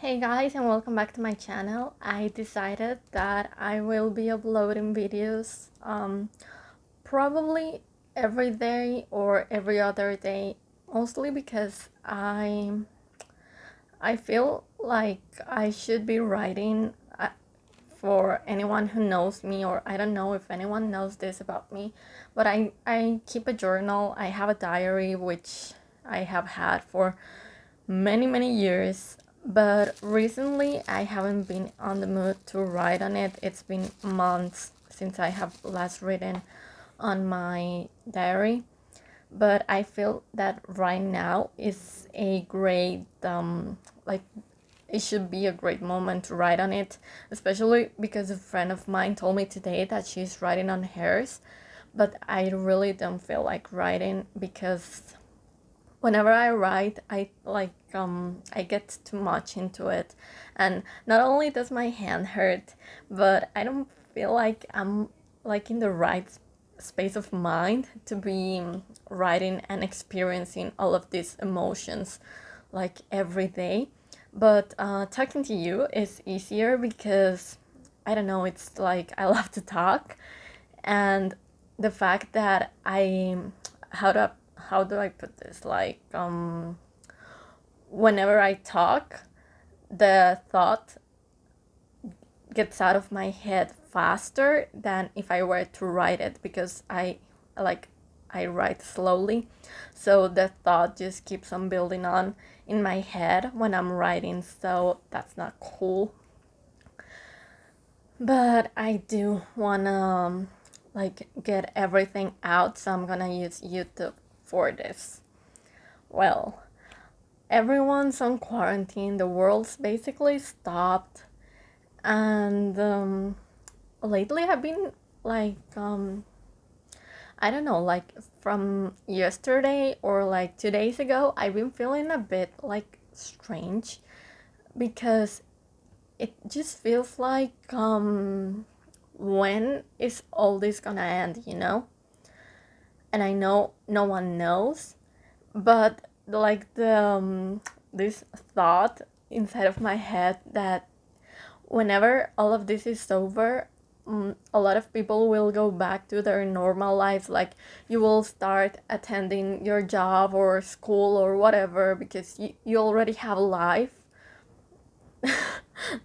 Hey guys, and welcome back to my channel. I decided that I will be uploading videos probably every day or every other day, mostly because I feel like I should be writing for anyone who knows me, or I don't know if anyone knows this about me, but I keep a journal. I have a diary which I have had for many years, but recently I haven't been on the mood to write on it. It's been months since I have last written on my diary, but I feel that right now is a great like it should be a great moment to write on it, especially because a friend of mine told me today that she's writing on hers, but I really don't feel like writing because whenever I write, I get too much into it, and not only does my hand hurt, but I don't feel like I'm like in the right space of mind to be writing and experiencing all of these emotions like every day. But talking to you is easier because I don't know, it's like I love to talk, and the fact that how do how do I put this, whenever I talk, the thought gets out of my head faster than if I were to write it, because like I write slowly, so the thought just keeps on building on in my head when I'm writing, so that's not cool. But I do wanna like get everything out, so I'm gonna use YouTube for this. Well, everyone's on quarantine, the world's basically stopped, and lately I've been like I don't know, like from yesterday or like 2 days ago, I've been feeling a bit like strange because it just feels like when is all this gonna end, you know? And I know no one knows, but like this thought inside of my head that whenever all of this is over, a lot of people will go back to their normal lives. Like you will start attending your job or school or whatever because you already have a life.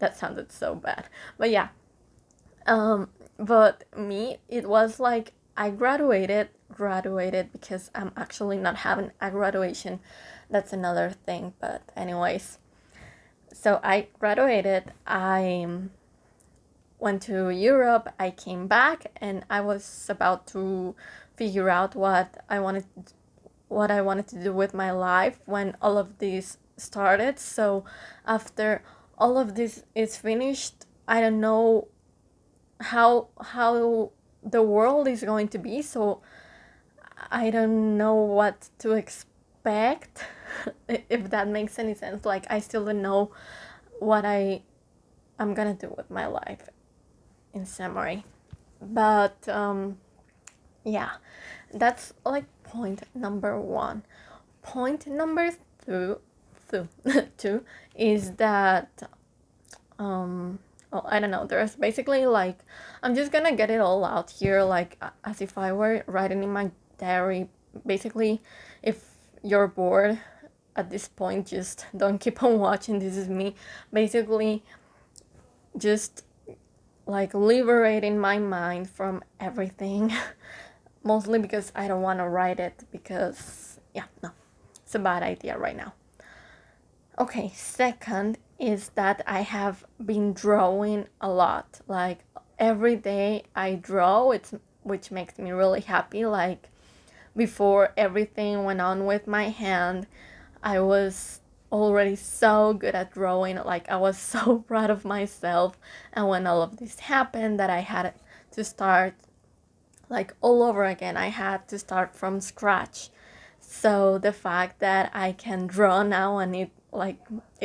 That sounded so bad, but yeah. But me, it was like I graduated because I'm actually not having a graduation. That's another thing, but anyways. So I graduated. I went to Europe. I came back and I was about to figure out what I wanted to do with my life when all of this started. So after all of this is finished, I don't know how the world is going to be, so I don't know what to expect. If that makes any sense, like I still don't know what I'm gonna do with my life in summary. But yeah, that's like point number one. Point number two, two is that well, I don't know, there's basically like I'm just gonna get it all out here, like as if I were writing in my diary. Basically, if you're bored at this point, just don't keep on watching. This is me basically just like liberating my mind from everything. Mostly because I don't want to write it, because yeah, no, it's a bad idea right now. Okay, second is that I have been drawing a lot. Like every day I draw, which makes me really happy. Like before everything went on with my hand, I was already so good at drawing. Like I was so proud of myself. And when all of this happened, that I had to start like all over again, I had to start from scratch. So the fact that I can draw now and it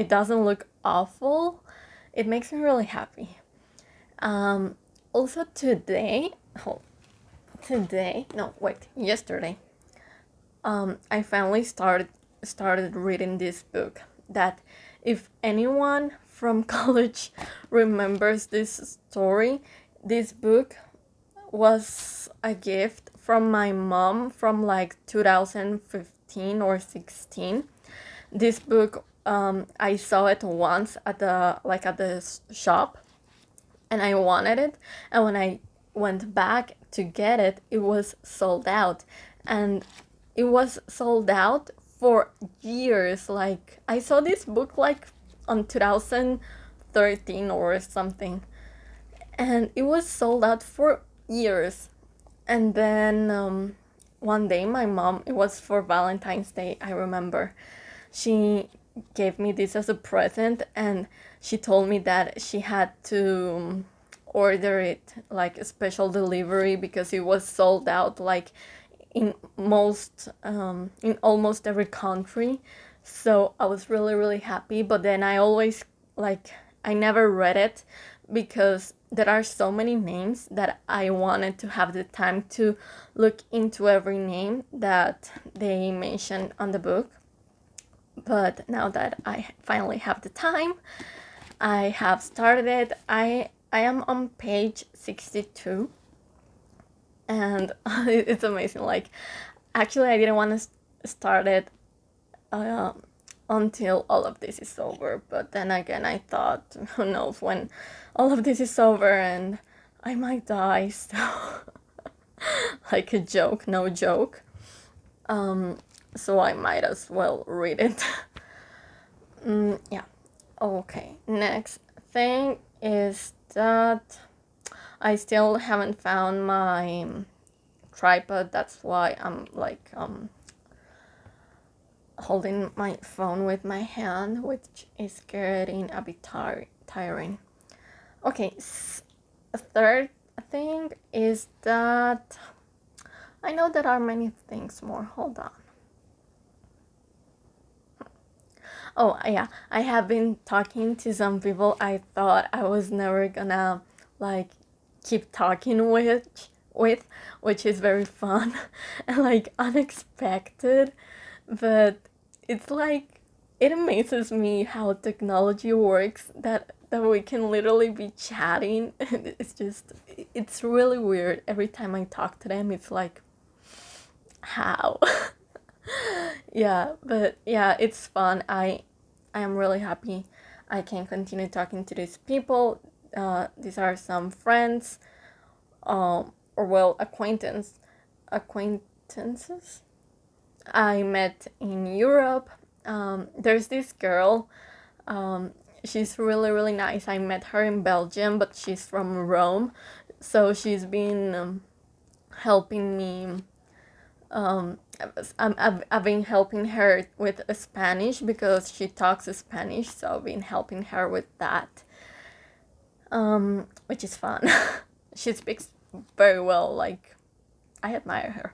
doesn't look awful, it makes me really happy. Also today, oh, today, no, wait, yesterday, I finally started reading this book that if anyone from college remembers this story, this book was a gift from my mom from like 2015 or 16. This book, I saw it once at the shop, and I wanted it. And when I went back to get it, it was sold out, and it was sold out for years. Like I saw this book like on 2013 or something, and it was sold out for years. And then one day, my mom, it was for Valentine's Day, I remember, she gave me this as a present, and she told me that she had to order it like a special delivery because it was sold out like in almost every country. So I was really really happy, but then I always like I never read it because there are so many names that I wanted to have the time to look into every name that they mentioned on the book. But now that I finally have the time, I have started it. I am on page 62, and it's amazing. Like, actually, I didn't want to start it uh, until all of this is over. But then again, I thought, who knows when all of this is over and I might die. So, like a joke, no joke. So I might as well read it. Yeah. Okay. Next thing is that I still haven't found my tripod. That's why I'm like holding my phone with my hand, which is getting a bit tiring. Okay. A third thing is that I know there are many things more. Hold on. Oh, yeah, I have been talking to some people I thought I was never gonna like keep talking with, which is very fun and like unexpected, but it's like it amazes me how technology works that we can literally be chatting. It's really weird. Every time I talk to them, it's like how. Yeah, but yeah, it's fun. I am really happy I can continue talking to these people. These are some friends, or well, acquaintances I met in Europe. There's this girl. She's really really nice. I met her in Belgium, but she's from Rome, so she's been helping me. I've been helping her with Spanish because she talks Spanish, so I've been helping her with that, which is fun. She speaks very well, like, I admire her.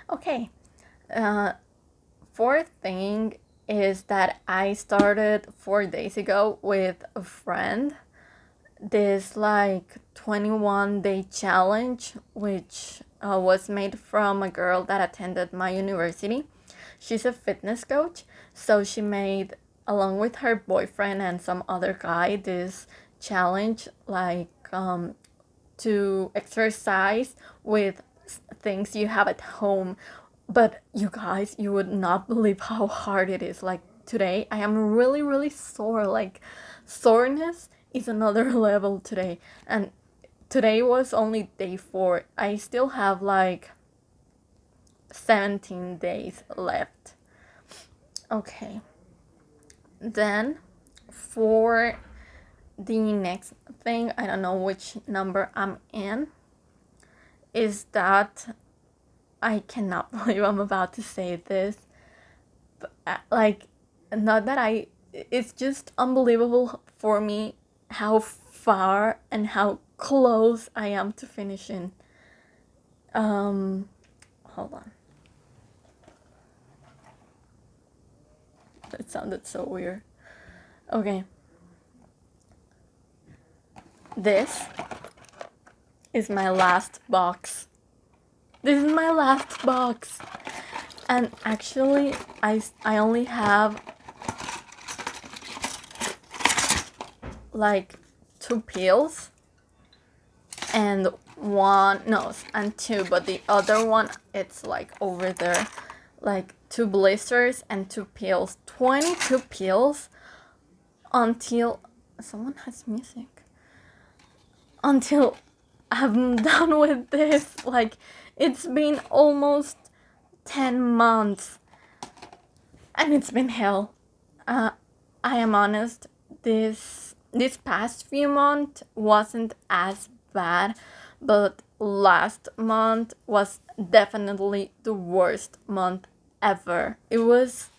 Okay, fourth thing is that I started 4 days ago with a friend this like 21-day challenge, which was made from a girl that attended my university. She's a fitness coach, so she made, along with her boyfriend and some other guy, this challenge like to exercise with things you have at home. But you guys, you would not believe how hard it is. Like today, I am really, really sore. Like, soreness is another level today. And today was only day 4. I still have like 17 days left. Okay. Then for the next thing, I don't know which number I'm in, is that I cannot believe I'm about to say this. But, like, not that it's just unbelievable for me how far and how close I am to finishing. Hold on. That sounded so weird. Okay. This is my last box. This is my last box. And actually, I only have like 2 pills and one, no, and two, but the other one, it's like over there, like 2 blisters and 2 pills, 22 pills until someone has music, until I'm done with this. Like, it's been almost 10 months and it's been hell. I am honest, this past few months wasn't as bad, but last month was definitely the worst month ever. It was,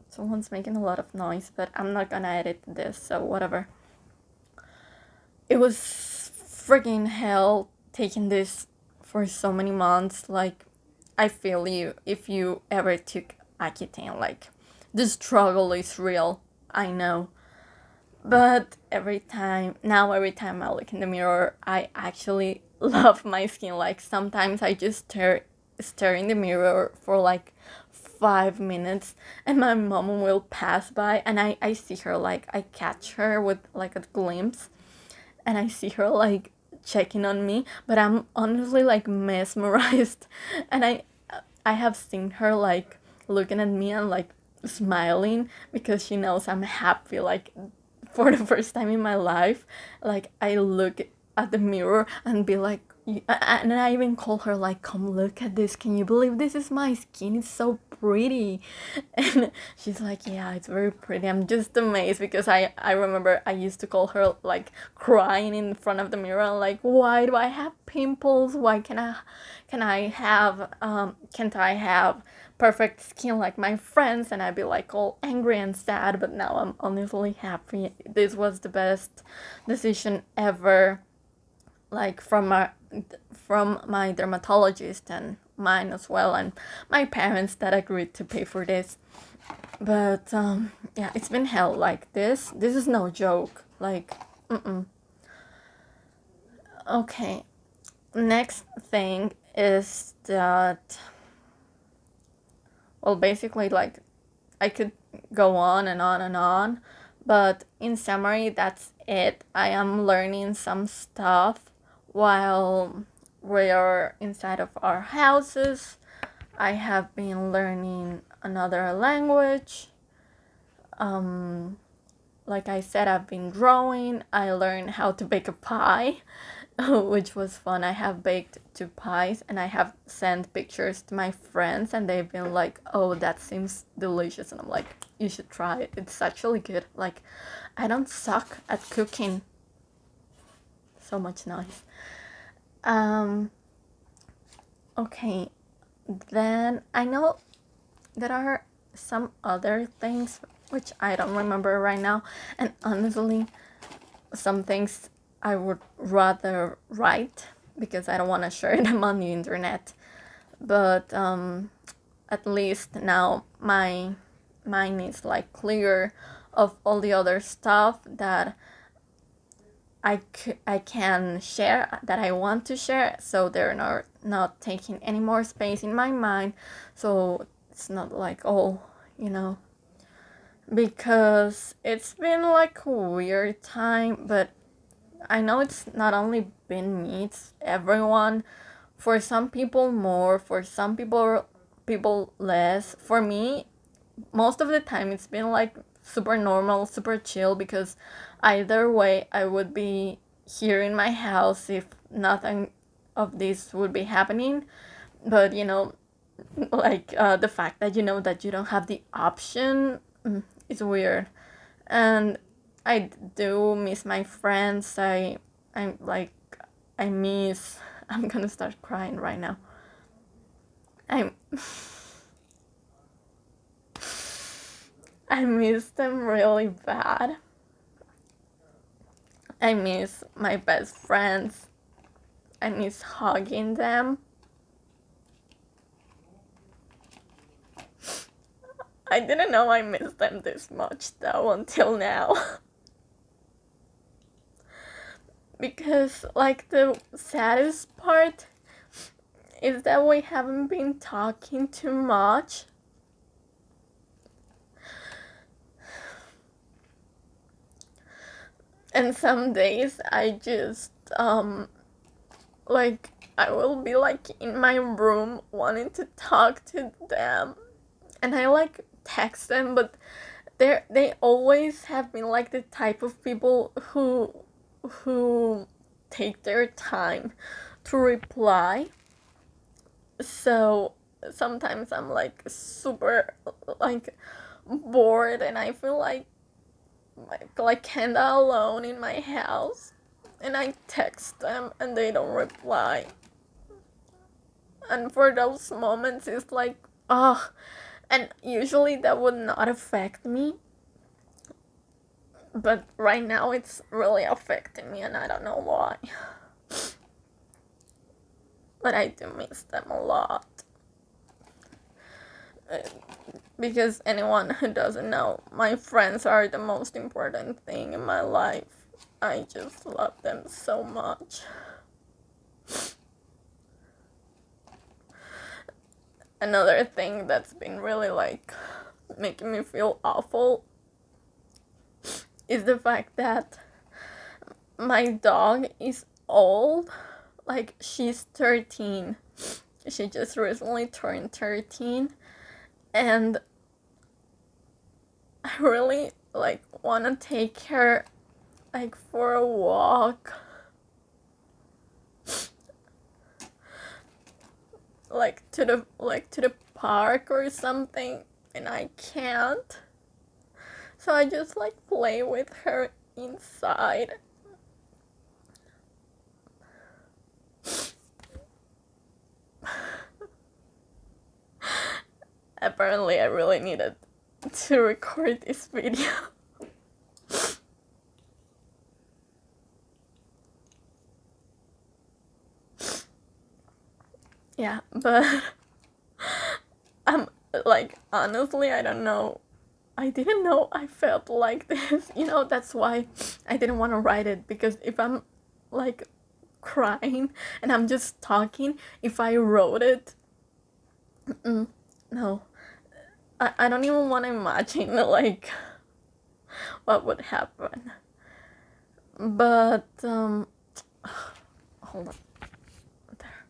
someone's making a lot of noise, but I'm not gonna edit this, so whatever. It was freaking hell taking this for so many months. Like, I feel you if you ever took Accutane. Like, the struggle is real, I know. But every time I look in the mirror, I actually love my skin. Like, sometimes I just stare in the mirror for like 5 minutes, and my mom will pass by, and I see her, like, I catch her with like a glimpse, and I see her like checking on me, but I'm honestly like mesmerized. And I have seen her like looking at me and like smiling because she knows I'm happy, like, for the first time in my life. Like, I look at the mirror and be like, and I even call her, like, come look at this, can you believe this is my skin, it's so pretty. And she's like, yeah, it's very pretty. I'm just amazed because I remember I used to call her like crying in front of the mirror, like, why do I have pimples, why can I have can't I have perfect skin like my friends? And I'd be like all angry and sad, but now I'm honestly happy. This was the best decision ever, like from my dermatologist and mine as well, and my parents that agreed to pay for this. But yeah, it's been hell. Like, this is no joke. Like, okay, next thing is that, well, basically, like, I could go on and on and on, but in summary, that's it. I am learning some stuff while we are inside of our houses. I have been learning another language. Like I said, I've been drawing. I learned how to bake a pie, which was fun. I have baked 2 pies and I have sent pictures to my friends, and they've been like, oh, that seems delicious. And I'm like, you should try it. It's actually good. Like, I don't suck at cooking. So much noise. Okay, then I know there are some other things which I don't remember right now, and honestly, some things I would rather write because I don't want to share them on the internet. But at least now my mind is like clear of all the other stuff that I can share, that I want to share, so they're not taking any more space in my mind, so it's not like, oh, you know, because it's been like a weird time. But I know it's not only been me, it's everyone. For some people more, for some people less. For me, most of the time it's been like super normal, super chill, because either way I would be here in my house if nothing of this would be happening. But like, the fact that that you don't have the option, is weird. And I do miss my friends. I'm like, I miss I'm gonna start crying right now. I'm I miss them really bad. I miss my best friends. I miss hugging them. I didn't know I missed them this much though until now. Because, like, the saddest part is that we haven't been talking too much. And some days I just like I will be like in my room wanting to talk to them, and I like text them, but they always have been like the type of people who take their time to reply. So sometimes I'm like super like bored, and I feel like kinda alone in my house, and I text them and they don't reply. And for those moments it's like, oh, and usually that would not affect me, but right now it's really affecting me and I don't know why. But I do miss them a lot. Because anyone who doesn't know, my friends are the most important thing in my life. I just love them so much. Another thing that's been really like making me feel awful is the fact that my dog is old. Like, she's 13. She just recently turned 13, and I really like want to take her like for a walk, like to the park or something, and I can't. So I just like play with her inside. Apparently I really needed to record this video. Yeah, but like, honestly, I don't know. I didn't know I felt like this. That's why I didn't want to write it, because if I'm like crying and I'm just talking, if I wrote it, no. I don't even want to imagine like what would happen. But hold on. There.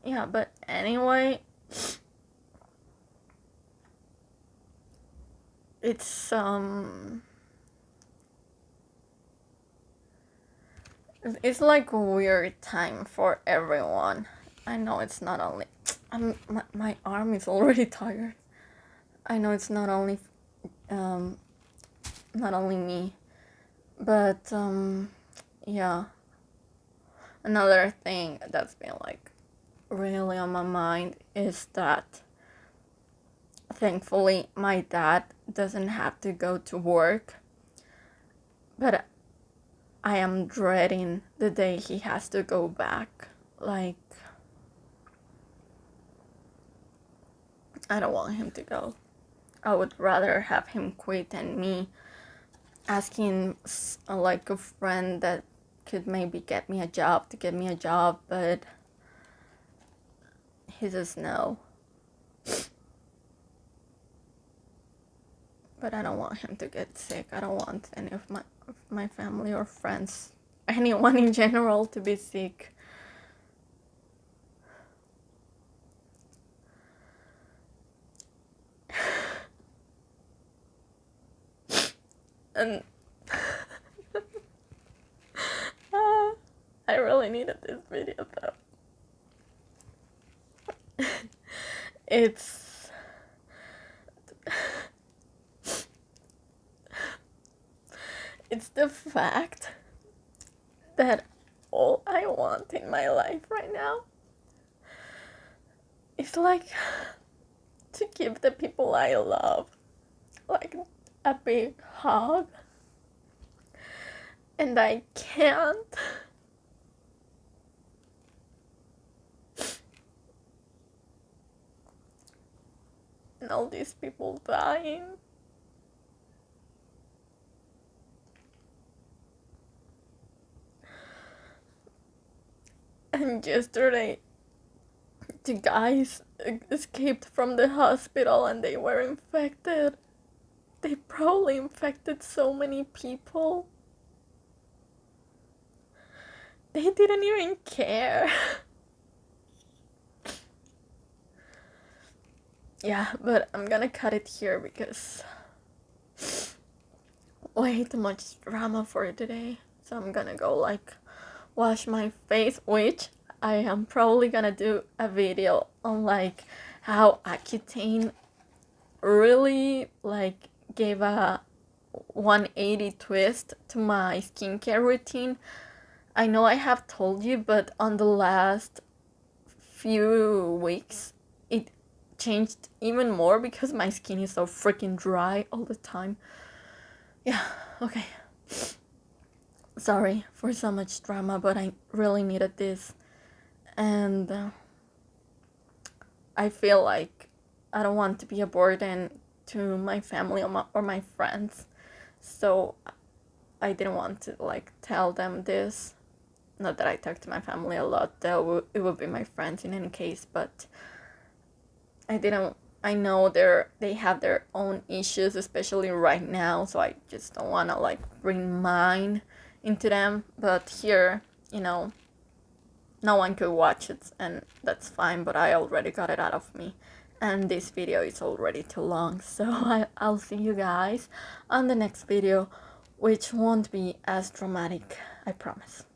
Yeah, but anyway, it's it's like a weird time for everyone. I know it's not only my arm is already tired. I know it's not only me, but yeah. Another thing that's been like really on my mind is that thankfully my dad doesn't have to go to work, but I am dreading the day he has to go back. Like, I don't want him to go. I would rather have him quit than me asking like a friend that could maybe get me a job to get me a job, but he says no. But I don't want him to get sick. I don't want any of my family or friends, anyone in general, to be sick. And I really needed this video though. It's the fact that all I want in my life right now is like to give the people I love like a big hug, and I can't. And all these people dying. And yesterday, the guys escaped from the hospital and they were infected. they probably infected so many people. They didn't even care. Yeah, but I'm gonna cut it here because way too much drama for today. So I'm gonna go like wash my face, which I am probably gonna do a video on like how Accutane really like gave a 180 twist to my skincare routine. I know I have told you, but on the last few weeks it changed even more because my skin is so freaking dry all the time. Yeah, okay. Sorry for so much drama, but I really needed this. And I feel like I don't want to be a burden to my family or my friends. So I didn't want to like tell them this. Not that I talk to my family a lot, though it would be my friends in any case, but I didn't. I know they have their own issues, especially right now, so I just don't want to like bring mine into them. But here, no one could watch it, and that's fine, but I already got it out of me. And this video is already too long, so I'll see you guys on the next video, which won't be as dramatic, I promise.